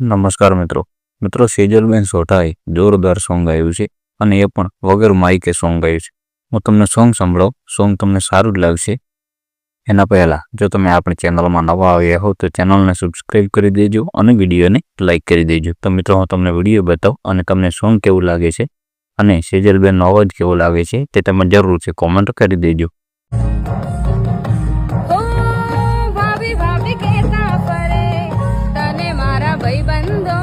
નમસ્કાર મિત્રો સેજલબેન સોઢાએ જોરદાર સોંગ આવ્યું છે અને એ પણ વગર માઇકે સોંગ આવ્યું છે। હું તમને સોંગ સંભળાવું, સોંગ તમને સારું જ લાગશે। એના પહેલાં જો તમે આપણી ચેનલમાં નવા આવ્યા હો તો ચેનલને સબસ્ક્રાઈબ કરી દેજો અને વિડીયોને લાઇક કરી દેજો। તો મિત્રો હું તમને વિડીયો બતાવું અને તમને સોંગ કેવું લાગે છે અને સેજલબેનનો અવાજ કેવો લાગે છે તે તમે જરૂરથી કોમેન્ટ કરી દેજો। ભાભી ભાભી કહેતા ફરે તને મારા ભાઈબંધો